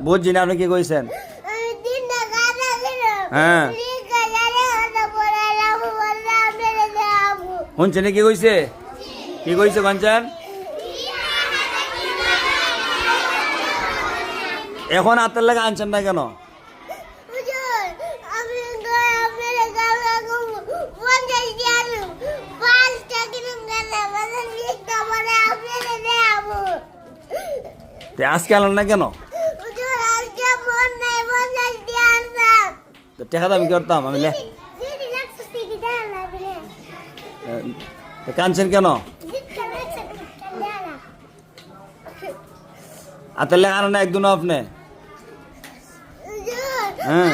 বুঝছি না, আপনি কি কইছেন? হ্যাঁ শুনছেন কি কইছে? কি কইছে কাঞ্চন? এখন হাতের লাগে আনছেন না কেন? আজকে আনলেন না কেন? টাকা দামি করতাম আমি। কানছেন কেন? হাতের লেখা আনেন না একদিন আপনি? হ্যাঁ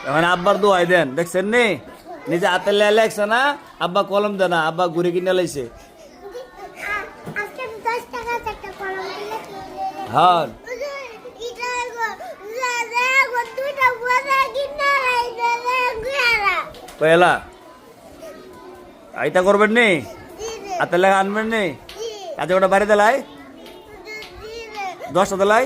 এখন আব্বার দোয়াই দেন, দেখছেন নি? নিজে হাতের লেখা লেখছে না, আব্বা কলম দেয় না, আব্বা ঘুরে কিনে লাইছে। হ্যাঁ পয়লা আইতা করবেন নি, হাতের লেখা আনবেন নি, কাজে ওটা বাড়ি দেলাই 10টা দেলাই।